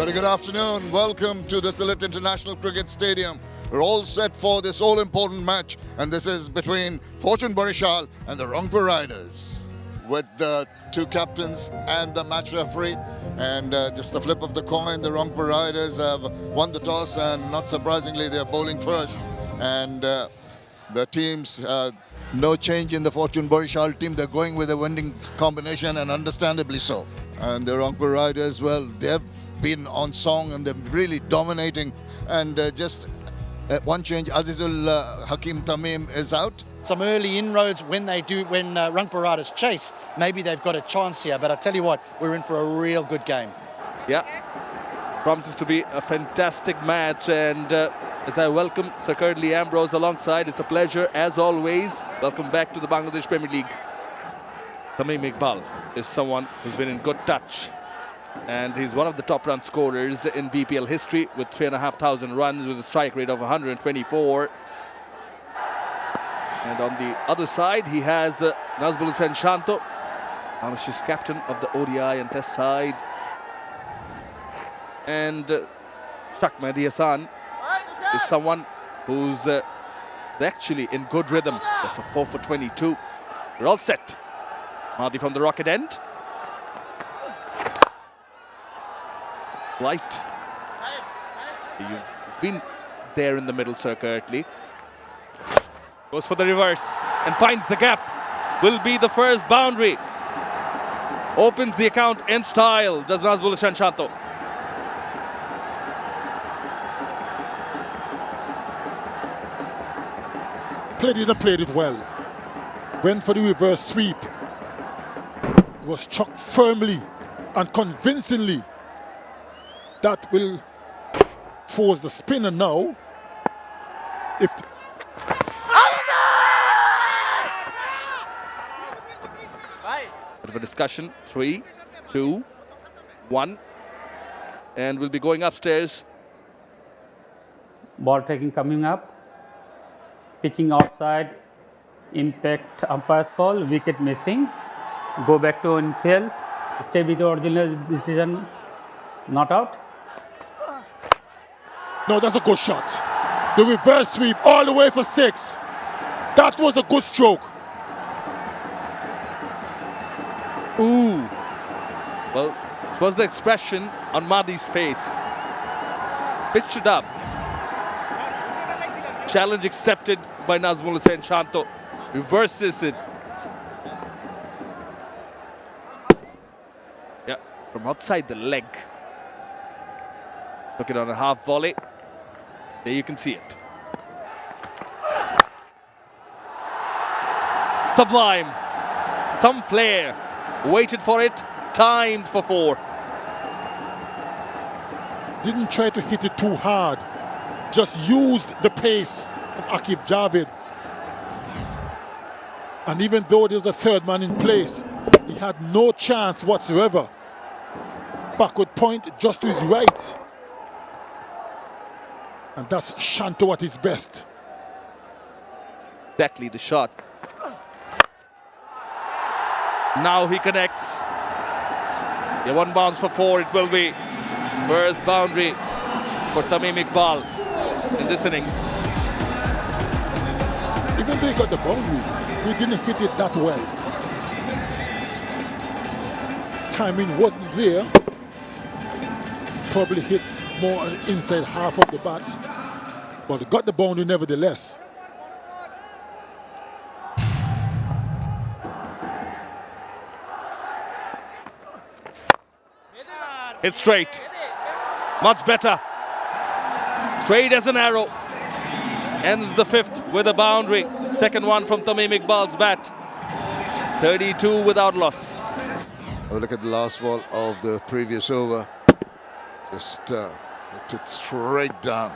Very good afternoon. Welcome to the Sylhet International Cricket Stadium. We're all set for this all-important match, and this is between Fortune Barishal and the Rangpur Riders, with the two captains and the match referee. And just the flip of the coin, the Rangpur Riders have won the toss, and not surprisingly, they're bowling first. And the teams, no change in the Fortune Barishal team. They're going with a winning combination, and understandably so. And the Rangpur Riders, well, they've been on song and they're really dominating. And just one change, Azizul Hakim Tamim is out. Some early inroads when Rangpur Riders chase, maybe they've got a chance here. But I tell you what, we're in for a real good game. Yeah, promises to be a fantastic match. And as I welcome Sir Curtly Ambrose alongside, it's a pleasure as always. Welcome back to the Bangladesh Premier League. Tamim Iqbal is someone who's been in good touch, and he's one of the top run scorers in BPL history with 3,500 runs with a strike rate of 124. And on the other side, he has Nazmul Hussain Shanto, Bangladesh's captain of the ODI and Test side. And Shak Mehdi Hassan is someone who's actually in good rhythm. Just a 4 for 22. We're all set. Mahdi from the rocket end. Light. You've been there in the middle, Sir Curtly. Goes for the reverse and finds the gap. Will be the first boundary. Opens the account in style, does Nazmul Hussain Shanto. Played it well. Went for the reverse sweep. It was chucked firmly and convincingly. That will force the spinner now. If Bit of a discussion. 3, 2, 1. And we'll be going upstairs. Ball taking coming up. Pitching outside. Impact umpire's call. Wicket missing. Go back to infield. Stay with the original decision. Not out. No, that's a good shot. The reverse sweep all the way for 6. That was a good stroke. Ooh. Well, this was the expression on Mahdi's face. Pitched it up. Challenge accepted by Nazmul Hussain Shanto. Reverses it. Yeah, from outside the leg. Took it on a half volley. There you can see it. Sublime. Some flair. Waited for it. Timed for 4. Didn't try to hit it too hard. Just used the pace of Akif Javid. And even though there's the third man in place, he had no chance whatsoever. Backward point just to his right. And that's Shanto at his best. Exactly the shot. Now he connects. Yeah, one bounce for 4 it will be. First boundary for Tamim Iqbal in this innings. Even though he got the boundary, he didn't hit it that well. Timing wasn't there. Probably hit more on the inside half of the bat, but he got the boundary nevertheless. It's straight. Much better. Straight as an arrow. Ends the 5th with a boundary. Second one from Tamim Iqbal's bat. 32 without loss. Have a look at the last ball of the previous over. Just hits it straight down.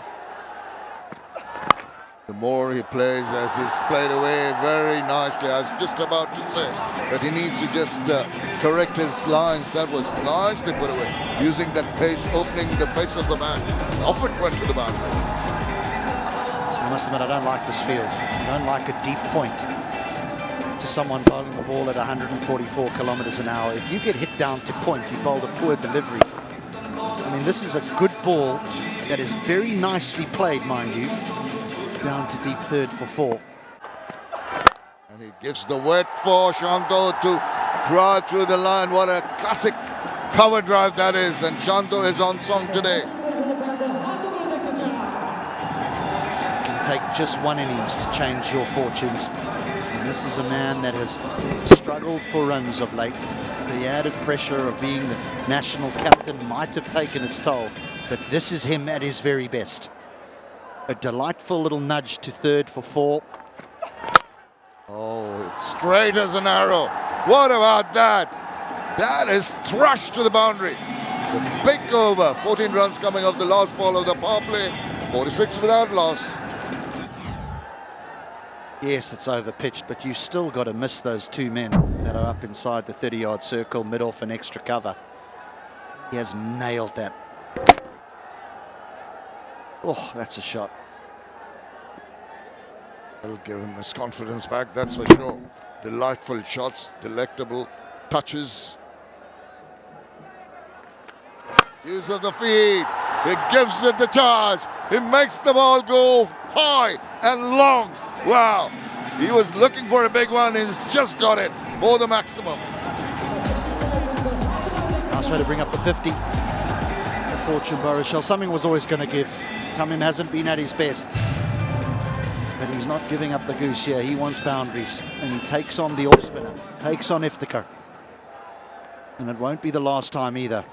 The more he plays, as he's played away very nicely. I was just about to say that he needs to just correct his lines. That was nicely put away. Using that pace, opening the face of the bat. Off it went to the boundary. I must admit, I don't like this field. I don't like a deep point to someone bowling the ball at 144 kilometers an hour. If you get hit down to point, you bowled a poor delivery. I mean, And this is a good ball that is very nicely played, mind you, down to deep third for 4. And he gives the wet for Shanto to drive through the line. What a classic cover drive that is. And Shanto is on song today. It can take just one innings to change your fortunes. And this is a man that has struggled for runs of late. The added pressure of being the national captain might have taken its toll, but this is him at his very best. A delightful little nudge to third for 4. Oh, it's straight as an arrow. What about that? That is thrust to the boundary. The big over. 14 runs coming off the last ball of the power play. 46 without loss. Yes, it's over pitched, but you still got to miss those 2 men that are up inside the 30-yard circle, mid-off and extra cover. He has nailed that. Oh, that's a shot. That'll give him his confidence back, that's for sure. Delightful shots, delectable touches. Use of the feet. He gives it the charge. He makes the ball go high and long. Wow. He was looking for a big one. He's just got it for the maximum. Nice way to bring up the 50 for Fortune Barishal. Something was always going to give. Tamim hasn't been at his best, but he's not giving up the goose here. He wants boundaries, and he takes on the off-spinner, takes on Iftikhar. And it won't be the last time either.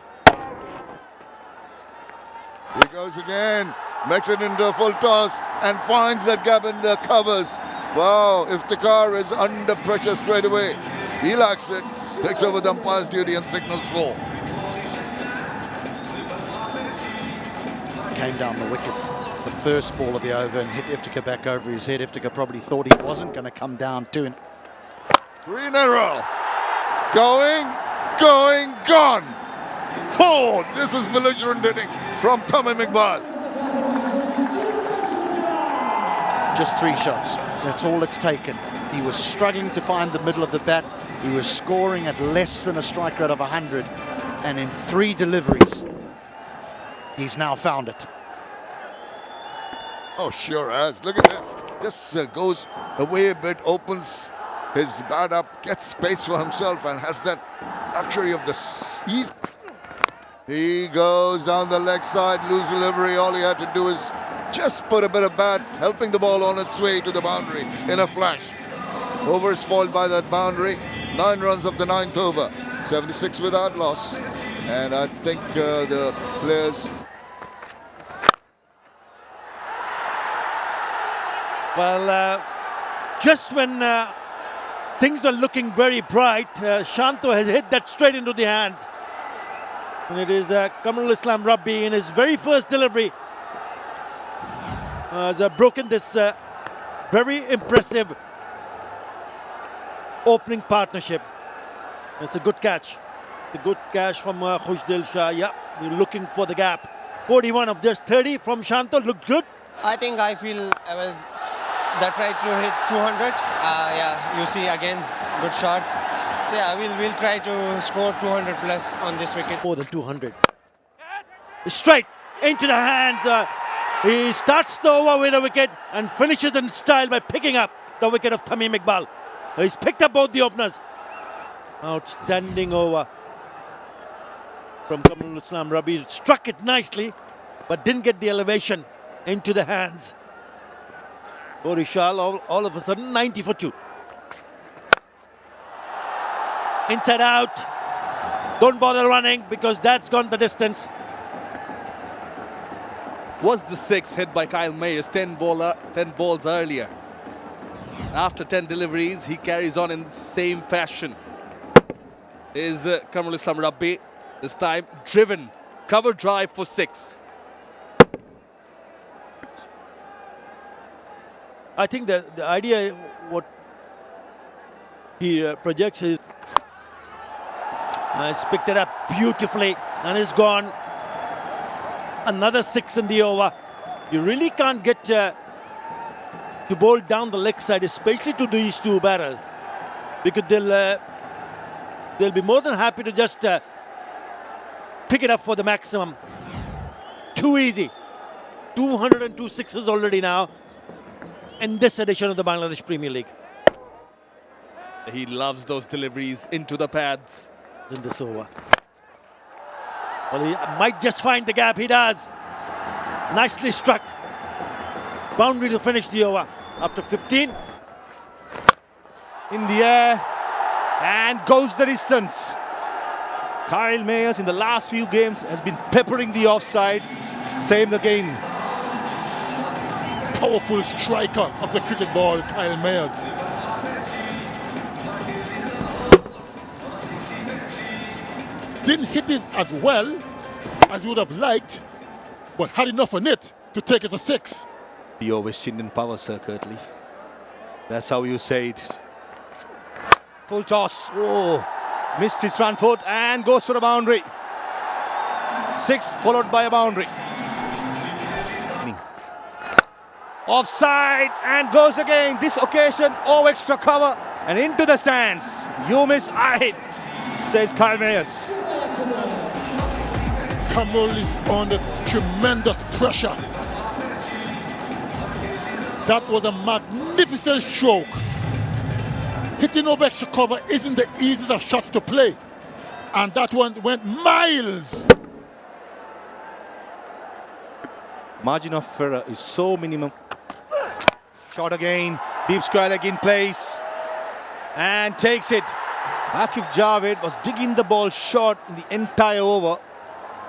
He goes again, makes it into a full toss and finds that gap in the covers. Wow, Iftikhar is under pressure straight away. He likes it, takes over the umpire's duty and signals 4. Came down the wicket, the first ball of the over, and hit Iftikhar back over his head. Iftikhar probably thought he wasn't going to come down to him. 3 in a row. Going, gone. Oh, this is belligerent hitting from Tamim Iqbal. Just 3 shots. That's all it's taken. He was struggling to find the middle of the bat. He was scoring at less than a strike rate of 100. And in 3 deliveries, he's now found it. Oh, sure has. Look at this. Just goes away a bit, opens his bat up, gets space for himself, and has that luxury of the ease. He goes down the leg side, loose delivery. All he had to do is just put a bit of bat, helping the ball on its way to the boundary in a flash. Over spoiled by that boundary. 9 runs of the 9th over. 76 without loss. And I think the players... Well, just when things are looking very bright, Shanto has hit that straight into the hands. And it is Kamarul Islam Rabbi in his very first delivery has broken this very impressive opening partnership. It's a good catch. It's a good catch from Khushdil Shah. Yeah, we're looking for the gap. 41 of just 30 from Shanto. Looked good. I feel I was that tried to hit 200. Yeah, you see again, good shot. So yeah, we'll try to score 200 plus on this wicket. More than 200. Straight into the hands. He starts the over with a wicket and finishes in style by picking up the wicket of Tamim Iqbal. He's picked up both the openers. Outstanding over from Kamarul Islam Rabi. Struck it nicely, but didn't get the elevation into the hands. Barishal all of a sudden 90 for 2. Inside out. Don't bother running because that's gone the distance. Was the 6 hit by Kyle Mayers 10 balls earlier. After 10 deliveries, he carries on in the same fashion. Is Kamarul Islam Rabbi, this time driven. Cover drive for 6. I think the idea, what he projects is, he's picked it up beautifully and is gone. Another 6 in the over. You really can't get to bowl down the leg side, especially to these 2 batters, because they'll be more than happy to just pick it up for the maximum. too easy. 202 sixes already now in this edition of the Bangladesh Premier League. He loves those deliveries into the pads. In this over. Well, he might just find the gap. He does. Nicely struck. Boundary to finish the over after 15. In the air and goes the distance. Kyle Mayers in the last few games has been peppering the offside. Same again. Powerful striker of the cricket ball, Kyle Mayers. Didn't hit it as well as he would have liked, but had enough on it to take it for 6. The West Indian power circuitly. That's how you say it. Full toss. Oh, missed his front foot and goes for a boundary. 6 followed by a boundary. Offside and goes again. This occasion, extra cover and into the stands. You miss, I hit, says Kyle Mayers. Kamal is under tremendous pressure. That was a magnificent stroke. Hitting over extra cover isn't the easiest of shots to play. And that one went miles. Margin of error is so minimum. Shot again, deep square leg in place and takes it. Akif Javed was digging the ball short in the entire over.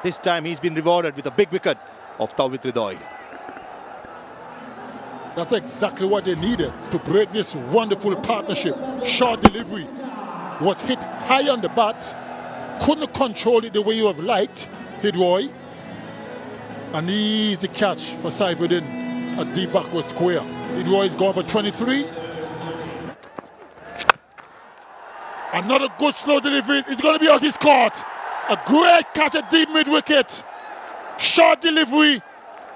This time he's been rewarded with a big wicket of Tawhid Ridoy. That's exactly what they needed to break this wonderful partnership. Short delivery was hit high on the bat. Couldn't control it the way you have liked, Hidroy. An easy catch for Saifuddin at deep backward square. Hidroy is gone for 23. Another good slow delivery. It's going to be out his court. A great catch at deep mid-wicket. Short delivery.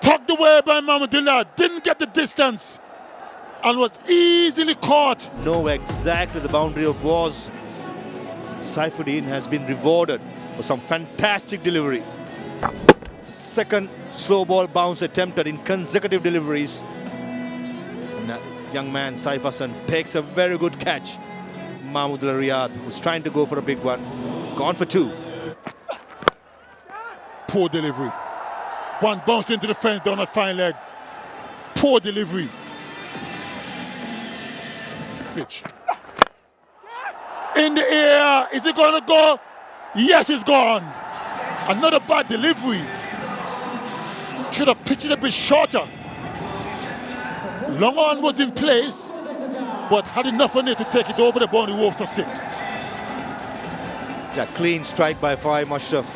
Tucked away by Mahmudullah. Didn't get the distance. And was easily caught. Know exactly the boundary was. Saifuddin has been rewarded for some fantastic delivery. It's the second slow ball bounce attempted in consecutive deliveries. And young man Saif Hassan takes a very good catch. Mahmudullah Riyad, who's trying to go for a big one, gone for 2. Poor delivery. One bounced into the fence down a fine leg. Poor delivery. Pitch. In the air. Is it going to go? Yes, it's gone. Another bad delivery. Should have pitched it a bit shorter. Long on was in place, but had enough on it to take it over the boundary wall for 6. A clean strike by Fahim Ashraf.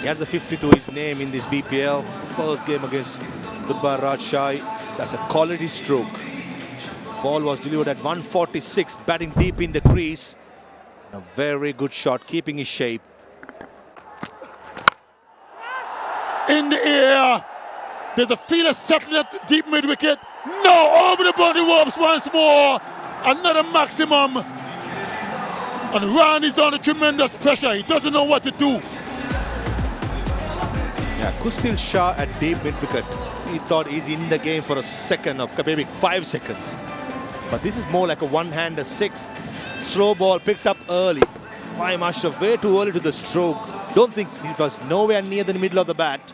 He has a 50 to his name in this BPL. First game against Gudbar Rajshai. That's a quality stroke. Ball was delivered at 146, batting deep in the crease. And a very good shot, keeping his shape. In the air. There's a fielder settling at deep mid-wicket. No, over the boundary ropes once more. Another maximum. And Ryan is under tremendous pressure. He doesn't know what to do. Yeah, Kustil Shah at deep mid-wicket. He thought he's in the game for a second, of maybe 5 seconds. But this is more like a one-hander 6. Slow ball picked up early. Fahim Ashraf way too early to the stroke. Don't think it was nowhere near the middle of the bat.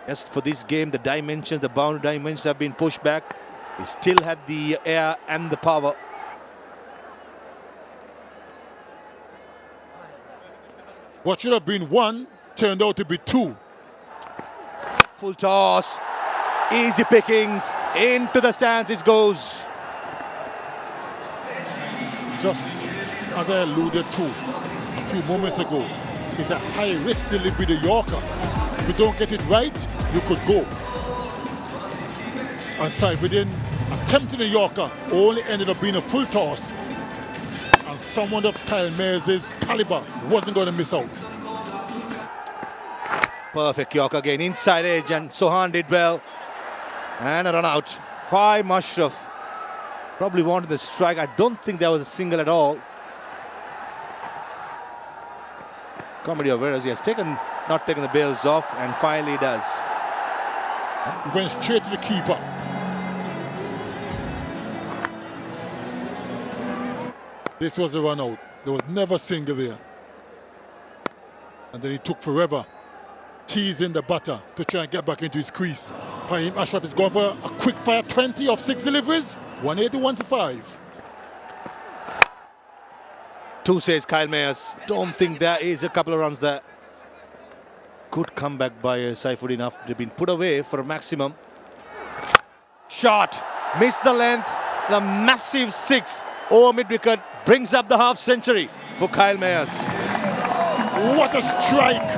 Yes, for this game, the dimensions, the boundary dimensions have been pushed back. He still had the air and the power. What should have been 1 turned out to be 2. Full toss, easy pickings, into the stands it goes. Just as I alluded to a few moments ago, it's a high-risk delivery to Yorker. If you don't get it right, you could go. And Saifuddin attempting a Yorker only ended up being a full toss. And someone of Kyle Mayers' caliber wasn't going to miss out. Perfect Yorker again, inside edge, and Sohan did well. And a run out. Fahim Ashraf probably wanted the strike. I don't think there was a single at all. Comedy of errors. He has not taken the bails off, and finally does. He went straight to the keeper. This was a run out. There was never a single there. And then he took forever, teasing the batter to try and get back into his crease. Fahim Ashraf is going for a quick fire 20 of 6 deliveries, 181 for 5. 2 says Kyle Mayers. Don't think there is a couple of runs there. Good comeback by Saifuddin after they've been put away for a maximum. Shot, missed the length, and a massive 6 over mid-wicket brings up the half century for Kyle Mayers. What a strike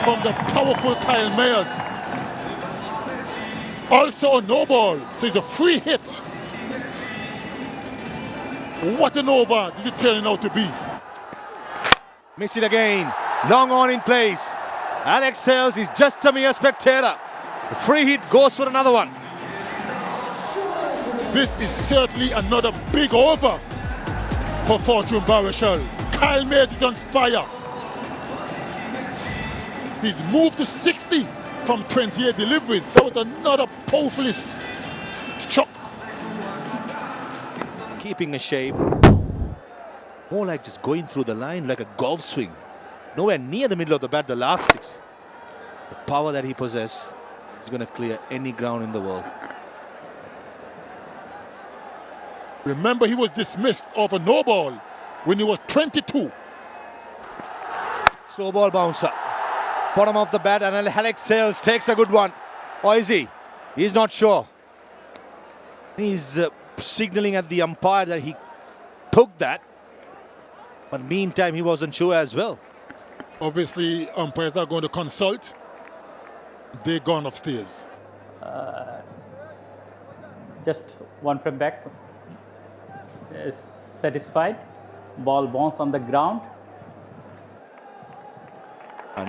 from the powerful Kyle Mayers. Also a no ball, so it's a free hit. What an over this is turning out to be. Miss it again, long on in place. Alex Hales is just a mere spectator. The free hit goes for another one. This is certainly another big over for Fortune Barishal. Kyle Mayers is on fire. He's moved to 60 from 28 deliveries. That was another powerful struck. Keeping a shape. More like just going through the line like a golf swing. Nowhere near the middle of the bat, the last 6. The power that he possesses is going to clear any ground in the world. Remember, he was dismissed of a no ball when he was 22. Slow ball bouncer. Bottom of the bat, and Alex Hales takes a good one. Or is he? He's not sure. He's signaling at the umpire that he took that. But meantime, he wasn't sure as well. Obviously, umpires are going to consult. They're gone upstairs. Just one frame back. Is satisfied. Ball bounced on the ground.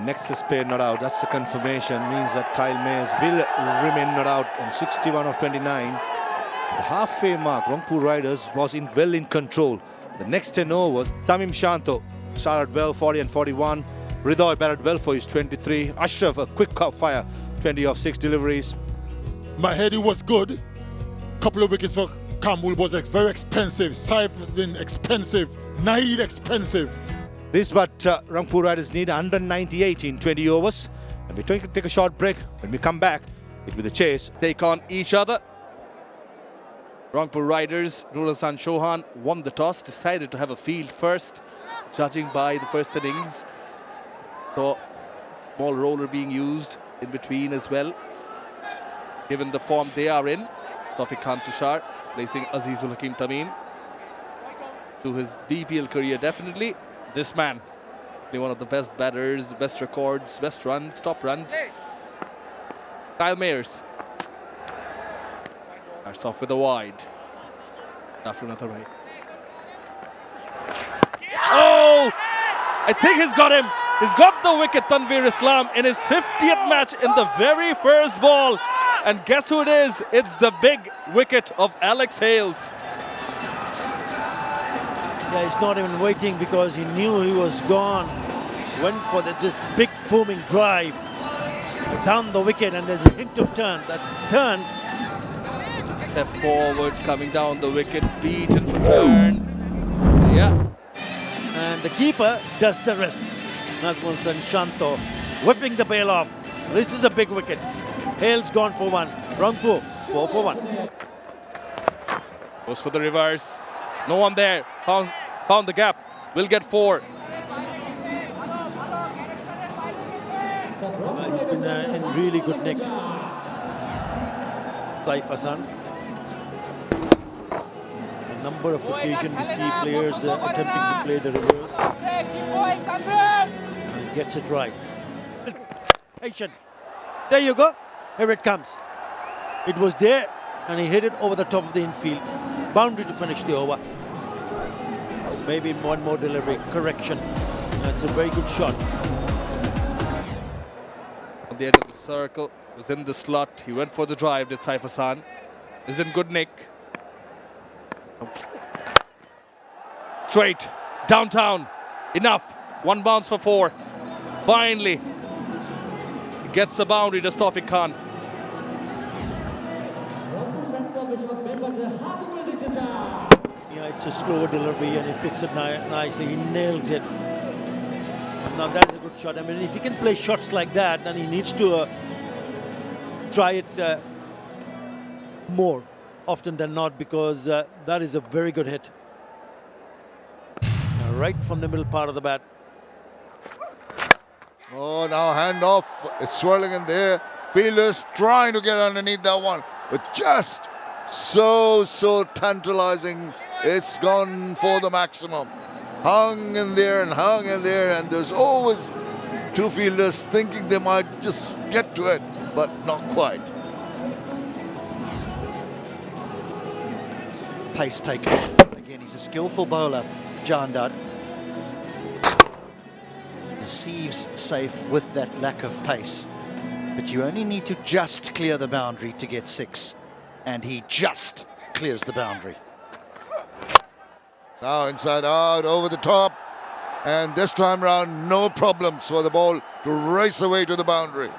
Next is paid not out. That's a confirmation. Means that Kyle Mayers will remain not out on 61 of 29. The halfway mark, Rangpur Riders was well in control. The next 10 overs, Tamim Shanto started well, 40 and 41. Ridoy batted well for his 23. Ashraf, a quick fire, 20 of 6 deliveries. Mahedi was good. Couple of wickets for Kamul was very expensive. Saifuddin expensive. Naeed expensive. This but Rangpur Riders need 198 in 20 overs. And we're going to take a short break. When we come back, it will be the chase. Take on each other. Rangpur Riders, Nur Hassan Chauhan won the toss, decided to have a field first, judging by the first innings. So, small roller being used in between as well. Given the form they are in, Tawfiq Khan Tushar placing Azizul Hakim Tamim to his BPL career definitely. This man, one of the best batters, best records, best runs, top runs. Kyle Mayers. Starts off with a wide. After another right. Oh! I think he's got him. He's got the wicket, Tanveer Islam, in his 50th match in the very first ball. And guess who it is? It's the big wicket of Alex Hales. Yeah, he's not even waiting because he knew he was gone. Went for this big booming drive down the wicket, and there's a hint of turn. That turn. Step forward, coming down the wicket, beaten for turn. Yeah. And the keeper does the rest. Nazmul Hasan Shanto whipping the bail off. This is a big wicket. Hale's gone for 1. Rangpur 4 for 1. Goes for the reverse. No one there. Found the gap. Will get 4. He's been in really good nick. Saif Hassan. A number of occasions we see players attempting to play the reverse. And he gets it right. Patient. There you go. Here it comes. It was there, and he hit it over the top of the infield. Boundary to finish the over. Maybe one more delivery. Correction. That's a very good shot. On the edge of the circle, was in the slot. He went for the drive, did Saif Hassan. Is in good nick. Straight, downtown. Enough. 1 bounce for 4. Finally, gets the boundary, does Tawfiq Khan. Yeah, it's a slower delivery and he picks it nicely. He nails it. Now that is a good shot. I mean, if he can play shots like that, then he needs to try it more often than not, because that is a very good hit. Right from the middle part of the bat. Oh, now handoff. It's swirling in there. Fielders trying to get underneath that one, but just so tantalizing. It's gone for the maximum. Hung in there, and there's always two fielders thinking they might just get to it, but not quite. Pace taken off. Again, he's a skillful bowler, Jandad. Deceives safe with that lack of pace. But you only need to just clear the boundary to get 6. And he just clears the boundary. Now inside out, over the top. And this time round, no problems for the ball to race away to the boundary.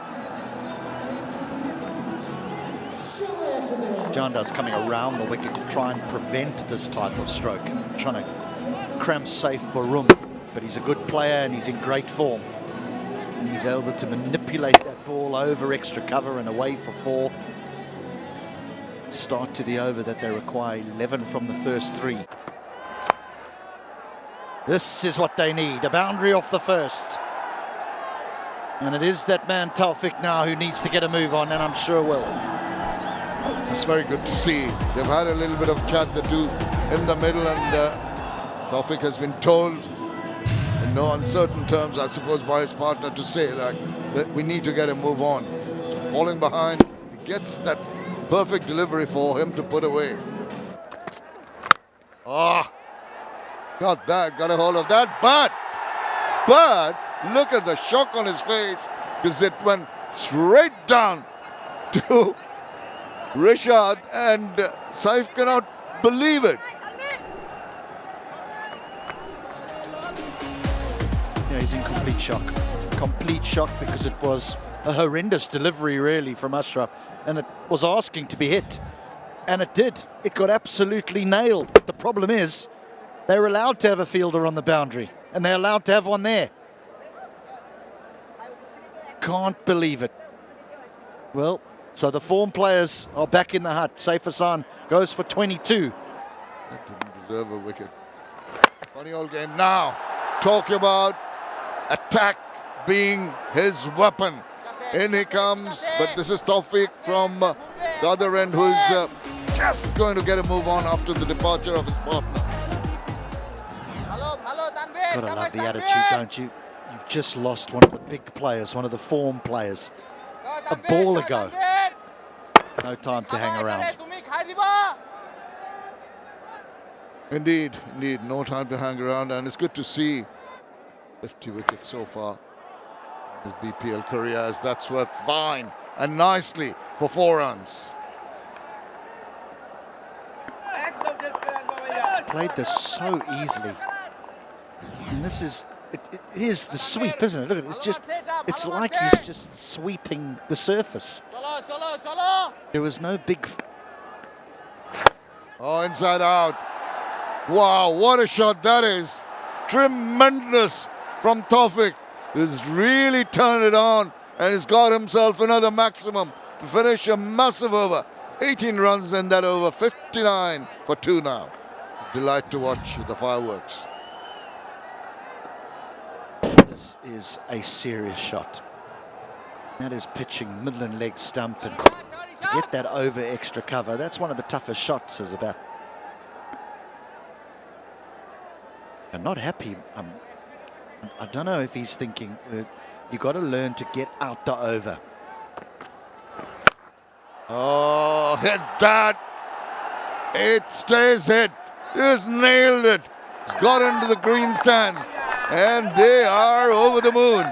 Jandad's coming around the wicket to try and prevent this type of stroke. Trying to cramp safe for room. But he's a good player and he's in great form. And he's able to manipulate that ball over extra cover and away for 4. Start to the over that they require 11 from the first 3. This is what they need, a boundary off the first. And it is that man Tawfiq now who needs to get a move on, and I'm sure will. That's very good to see. They've had a little bit of chat, the two in the middle, and Tawfiq has been told in no uncertain terms, I suppose, by his partner to say, like, that we need to get a move on. So falling behind, he gets that perfect delivery for him to put away. Ah, got that, got a hold of that, but look at the shock on his face, because it went straight down to Rishad, and Saif cannot believe it. Yeah, he's in complete shock. Complete shock, because it was a horrendous delivery really from Ashraf, and it was asking to be hit, and it did. It got absolutely nailed. But the problem is they're allowed to have a fielder on the boundary, and they're allowed to have one there. Can't believe it. Well, so the form players are back in the hut. Saif Hassan goes for 22. That didn't deserve a wicket. Funny old game. Now, talk about attack being his weapon. In he comes, but this is Tawfiq from the other end, who's just going to get a move on after the departure of his partner. Gotta love the attitude, don't you? You've just lost one of the big players, one of the form players, a ball ago. No time to hang around. Indeed, no time to hang around, and it's good to see 50 wickets so far in his BPL career, as that's worked fine and nicely for 4 runs. He's played this so easily. And this is, it is the sweep, isn't it? Look at it, it's like he's just sweeping the surface. There was no big... Oh, inside out. Wow, what a shot that is. Tremendous from Tawfiq. He's really turned it on, and he's got himself another maximum to finish a massive over. 18 runs in that over, 59 for 2 now. Delight to watch the fireworks. This is a serious shot. That is pitching middle and leg stump, and to get that over extra cover, that's one of the toughest shots as a bat. I'm not happy. I don't know if he's thinking, you got to learn to get out the over. Oh, hit that. It stays hit. Just nailed it. It's got into the green stands, and they are over the moon.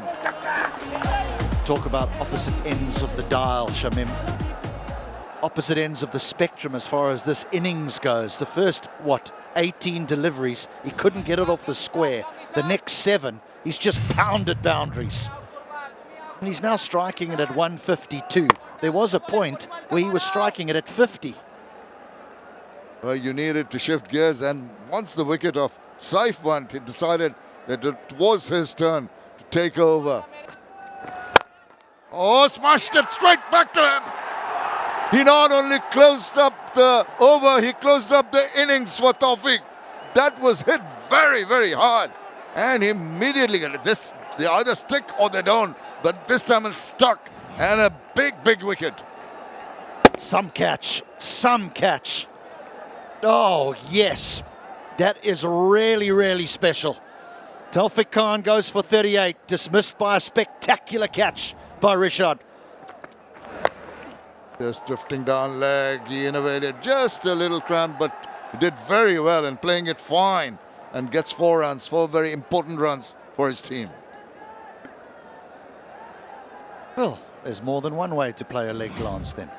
Talk about opposite ends of the dial, Shamim. Opposite ends of the spectrum as far as this innings goes. The first, 18 deliveries, he couldn't get it off the square. The next 7, he's just pounded boundaries. And he's now striking it at 152. There was a point where he was striking it at 50. Well, you needed to shift gears, and once the wicket of Saif went, he decided that it was his turn to take over. Oh, smashed it straight back to him. He not only closed up the over, he closed up the innings for Tawfiq. That was hit very, very hard. And immediately this, they either stick or they don't. But this time it's stuck. And a big, big wicket. Some catch. Oh, yes. That is really, really special. Tawfiq Khan goes for 38, dismissed by a spectacular catch by Rishad. Just drifting down leg, he innovated just a little cramp, but he did very well in playing it fine and gets 4 runs, 4 very important runs for his team. Well, there's more than one way to play a leg glance then.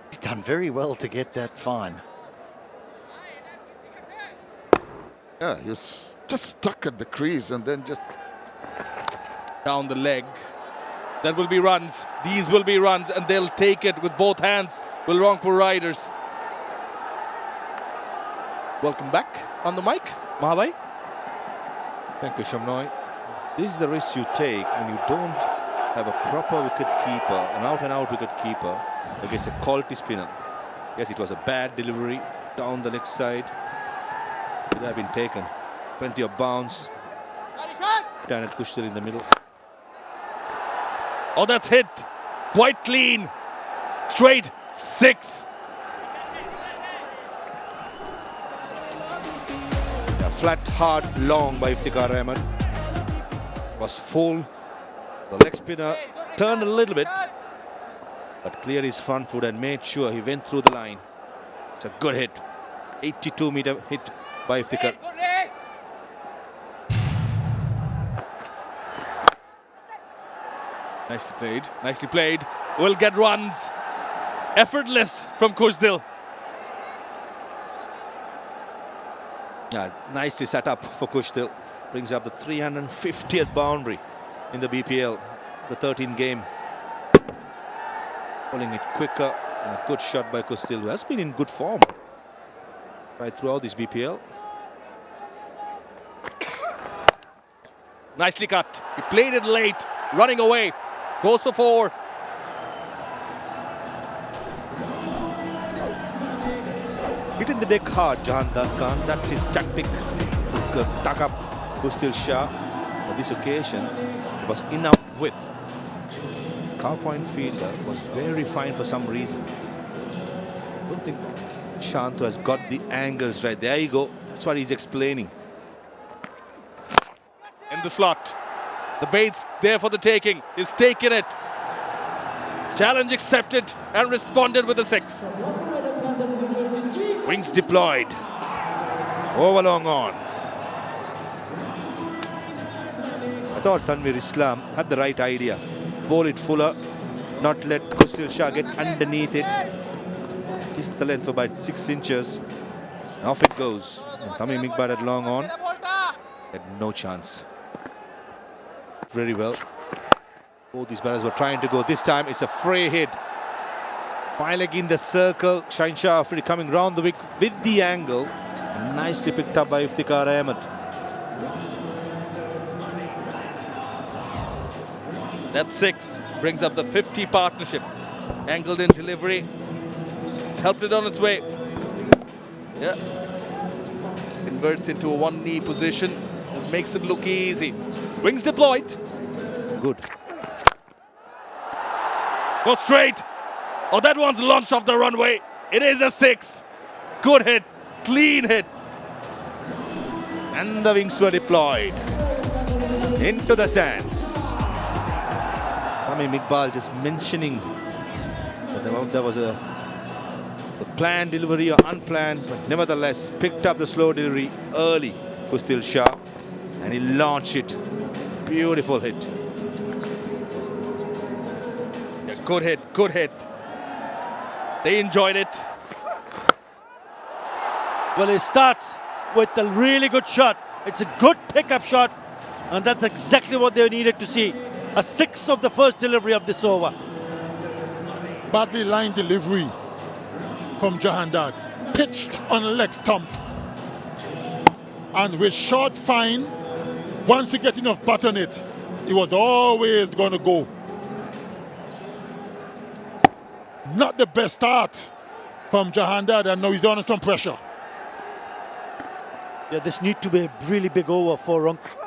He's done very well to get that fine. Yeah, he's just stuck at the crease and then just Down the leg. That will be runs. These will be runs, and they'll take it with both hands. Will Rangpur Riders. Welcome back on the mic, Mahabhai. Thank you, Shamnoy. This is the risk you take when you don't have a proper wicket keeper, an out-and-out wicket keeper against a quality spinner. Yes, it was a bad delivery down the leg side. Could have been taken. Plenty of bounce. Janet Kushtil in the middle. Oh, that's hit. Quite clean. Straight 6. A flat, hard, long by Iftikhar Ahmed. Was full. The leg spinner turned a little bit, but cleared his front foot and made sure he went through the line. It's a good hit. 82-meter hit by Iftikhar. Nicely played. Will get runs. Effortless from Kushdil. Yeah, nicely set up for Kushdil. Brings up the 350th boundary in the BPL, the 13th game. Pulling it quicker, and a good shot by Kushdil, who has been in good form right throughout this BPL. Nicely cut. He played it late. Running away. Goes for 4. Hitting the deck hard, Jahan Khan. That's his tactic to tuck up Kushdil Shah. On this occasion, it was enough width. Cow point fielder was very fine for some reason. I don't think Shanto has got the angles right. There you go. That's what he's explaining. In the slot. The bait's there for the taking. He's taken it. Challenge accepted and responded with a 6. Wings deployed. Over long on. I thought Tanvir Islam had the right idea. Bowl it fuller. Not let Kushdil Shah get underneath it. Missed the length for about 6 inches. And off it goes. And Tamim Iqbal at long on. Had no chance. Very well. Both these batters were trying to go. This time it's a free hit. Fine leg in the circle. Shaheen Shah Afridi coming round the wicket with the angle. Nicely picked up by Iftikhar Ahmed. That 6 brings up the 50 partnership. Angled in delivery. Helped it on its way. Yeah. Inverts into a 1-knee position. It makes it look easy. Wings deployed. Good. Go straight. Oh, that one's launched off the runway. It is a 6. Good hit. Clean hit. And the wings were deployed. Into the stands. Tamim Iqbal just mentioning that there was a planned delivery or unplanned, but nevertheless picked up the slow delivery early. Kushdil Shah. And he launched it. Beautiful hit. Yeah, good hit. They enjoyed it. Well, he starts with a really good shot. It's a good pickup shot And that's exactly what they needed to see. A 6 of the first delivery of this over. Badly line delivery from Jahandad. Pitched on a leg stump. And with short fine, once you get enough bat on it, it was always going to go. Not the best start from Jahandad, and now he's under some pressure. Yeah, this needs to be a really big over for Rangpur.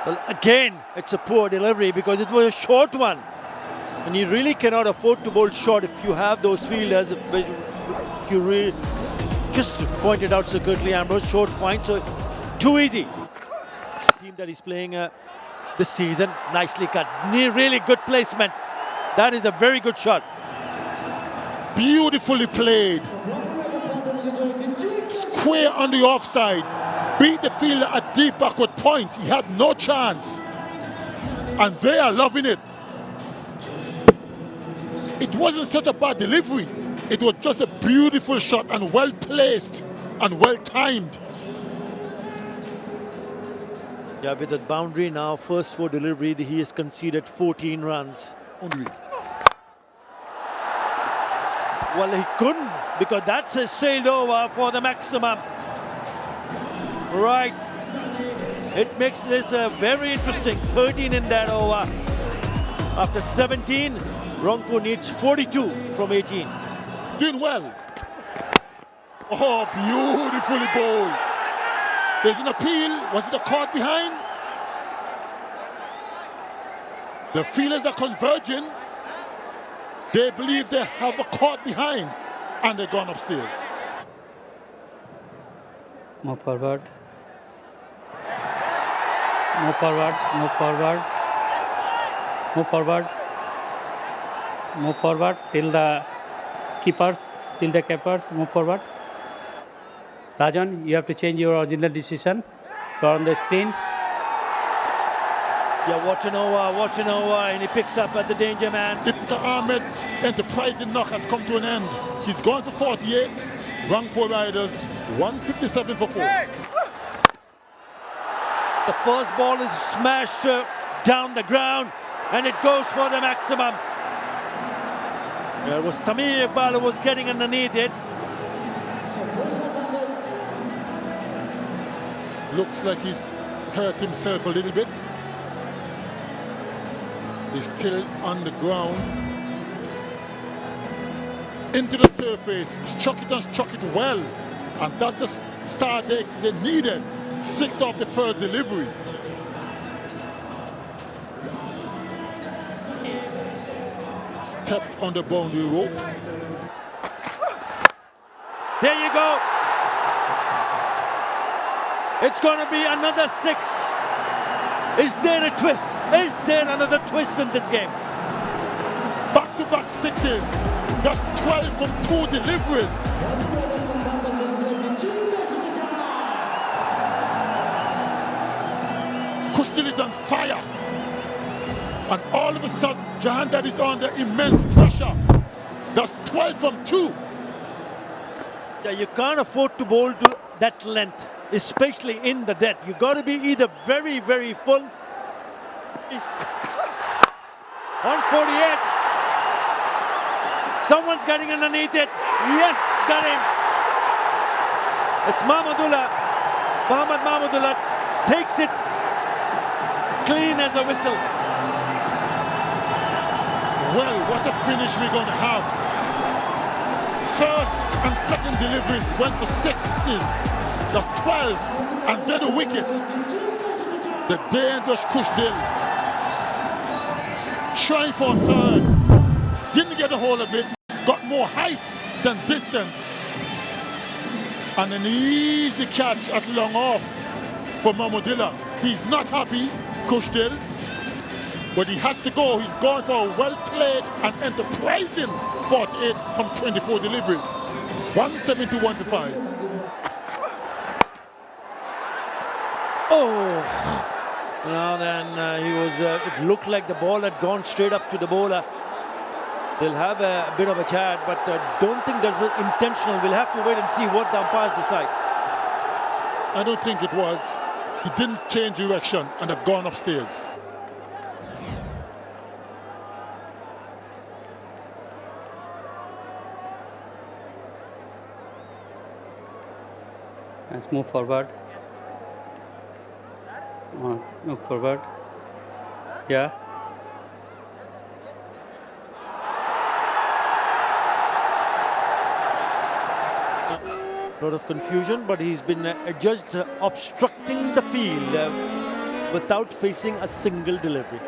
Well, again, it's a poor delivery because it was a short one. And you really cannot afford to bowl short if you have those fielders. You really just pointed out secretly, Ambrose, short fine, so too easy. Team that is playing this season, nicely cut. Really good placement. That is a very good shot. Beautifully played. Square on the offside. Beat the fielder at deep backward point. He had no chance. And they are loving it. It wasn't such a bad delivery. It was just a beautiful shot and well placed and well timed. Yeah, with that boundary now, first for delivery, he has conceded 14 runs. Only. Well, he couldn't because that's a sailed over for the maximum. Right. It makes this very interesting. 13 in that over. After 17, Rangpur needs 42 from 18. Doing well. Oh, beautifully bowled. There's an appeal. Was it a caught behind? The fielders are converging. They believe they have a caught behind, and they've gone upstairs. Move forward. Move forward. Move forward. Move forward. Move forward till the keepers. Move forward. Rajan, you have to change your original decision. You're on the screen. Yeah, watching over, and he picks up at the danger man. Ifta Ahmed enterprising knock has come to an end. He's gone for 48. Rangpur Riders 157 for 4. The first ball is smashed down the ground, and it goes for the maximum. It was Tamim Iqbal who was getting underneath it. Looks like he's hurt himself a little bit. He's still on the ground. Into the surface, struck it and struck it well. And that's the start they needed. 6 off the first delivery. Stepped on the boundary rope. There you go. It's going to be another 6. Is there a twist? Is there another twist in this game? Back-to-back 6s. That's 12 from 2 deliveries. Kushdil is on fire. And all of a sudden, Jahandad is under immense pressure. That's 12 from 2. Yeah, you can't afford to bowl to that length, especially in the death. You got to be either very, very full. 148. Someone's getting underneath it. Yes, got him. It's Mahmudullah. Mohammad Mahmudullah takes it clean as a whistle. Well, what a finish we're going to have. First and second deliveries went for 6s. That's 12, and then a wicket. The dangerous Kushdil trying for a third, didn't get a hold of it, got more height than distance. And an easy catch at long off for Mahmudullah. He's not happy, Kushdil, but he has to go. He's gone for a well-played and enterprising 48 from 24 deliveries. 171 to 5. Oh, now then it looked like the ball had gone straight up to the bowler. They'll have a bit of a chat, but don't think that was intentional. We'll have to wait and see what the umpires decide. I don't think it was. He didn't change direction and have gone upstairs. Let's move forward. Move forward. Yeah. A lot of confusion, but he's been adjudged obstructing the field without facing a single delivery.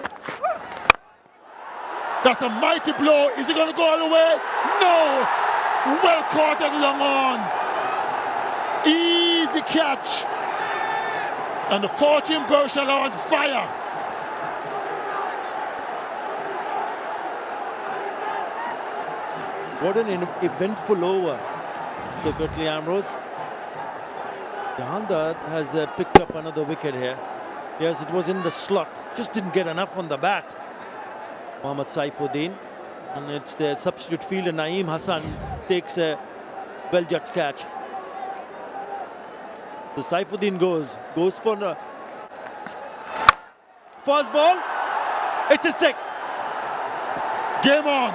That's a mighty blow. Is he going to go all the way? No! Well caught and long on. Easy catch. And the Fortune Barishal are on fire. What an eventful over. So quickly Ambrose. Dhaka has picked up another wicket here. Yes, it was in the slot. Just didn't get enough on the bat. Mohammad Saifuddin. And it's the substitute fielder Naeem Hassan takes a well-judged catch. So Saifuddin goes for the first ball. It's a 6. Game on.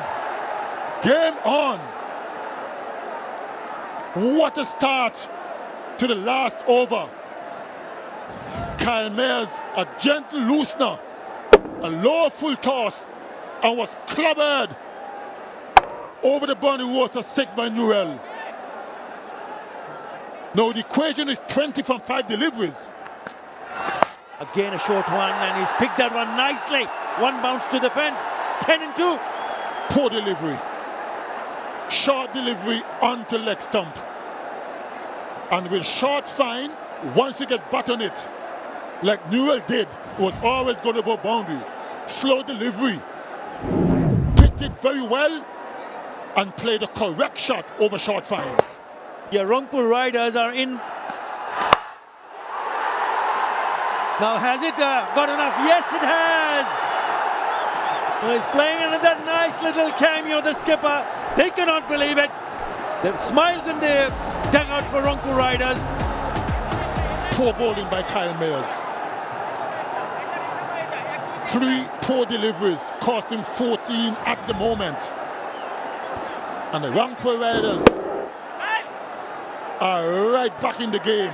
Game on. What a start to the last over. Kyle Mayers, a gentle loosener, a low full toss, and was clobbered over the boundary wall for 6 by Newell. Now the equation is 20 from 5 deliveries. Again a short one, and he's picked that one nicely. One bounce to the fence, 10 and 2. Poor delivery. Short delivery onto leg stump. And with short fine, once you get back on it, like Newell did, it was always going to go boundary. Slow delivery. Picked it very well and played a correct shot over short fine. Yeah, Rangpur Riders are in. Now has it got enough? Yes, it has. Well, he's playing another nice little cameo, the skipper. They cannot believe it. The smiles in the dugout for Rangpur Riders. Poor bowling by Kyle Mayers. 3 poor deliveries, costing 14 at the moment. And the Rangpur Riders are right back in the game.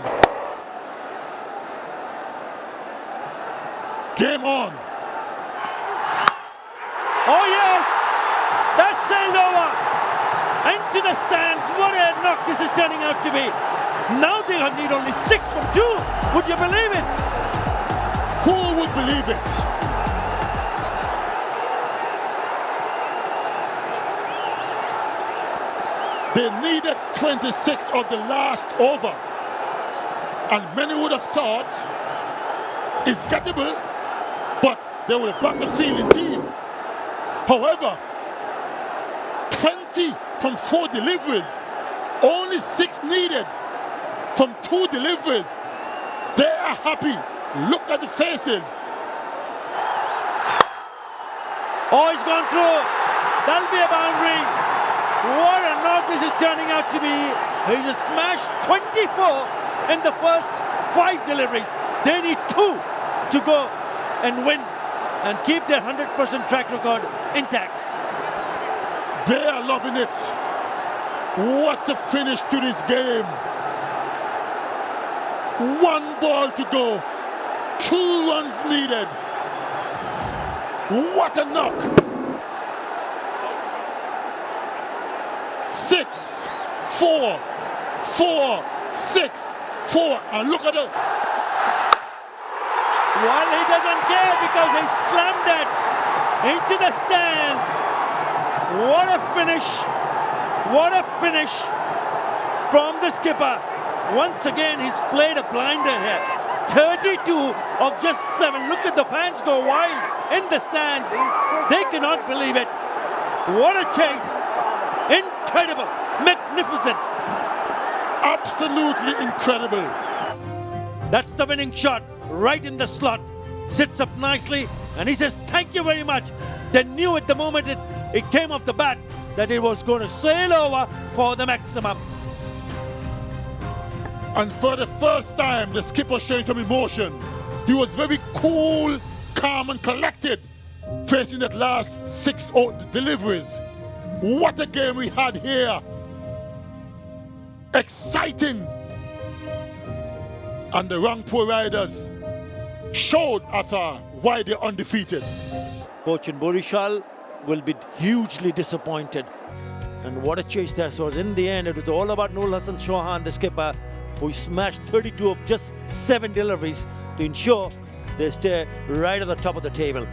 Game on. Oh yes! That's sailed over! Into the stands. What a knock this is turning out to be. Now they need only 6 from 2. Would you believe it? Who would believe it? They needed 26 of the last over. And many would have thought it's gettable, but they will back the fielding team. However, 20 from 4 deliveries, only 6 needed from 2 deliveries. They are happy. Look at the faces. Oh, he's gone through. That'll be a boundary. What a knock this is turning out to be. He's a smash 24 in the first 5 deliveries. They need 2 to go and win and keep their 100% track record intact. They are loving it. What a finish to this game. 1 ball to go. 2 runs needed. What a knock. 6, 4, 4, 6, 4. And look at it. Well, he doesn't care because he slammed it into the stands. What a finish. What a finish from the skipper. Once again, he's played a blinder here. 32 of just 7. Look at the fans go wild in the stands. They cannot believe it. What a chase. Incredible. Magnificent. Absolutely incredible. That's the winning shot. Right in the slot. Sits up nicely. And he says, thank you very much. They knew at the moment it came off the bat that it was going to sail over for the maximum. And for the first time, the skipper showing some emotion. He was very cool, calm and collected facing that last 6 deliveries. What a game we had here. Exciting. And the Rangpur Riders showed, I thought, why they're undefeated. Fortune Barishal will be hugely disappointed. And what a chase that was. In the end, it was all about Noor Hassan Chauhan, the skipper, who smashed 32 of just 7 deliveries to ensure they stay right at the top of the table,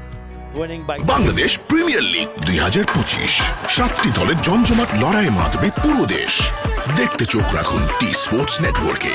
winning by... Bangladesh premier league 2025 7টি দলের জমজমাট লড়াইয়ে মাতবে পুরো দেশ। দেখতে চোখ রাখুন T Sports নেটওয়ার্কে।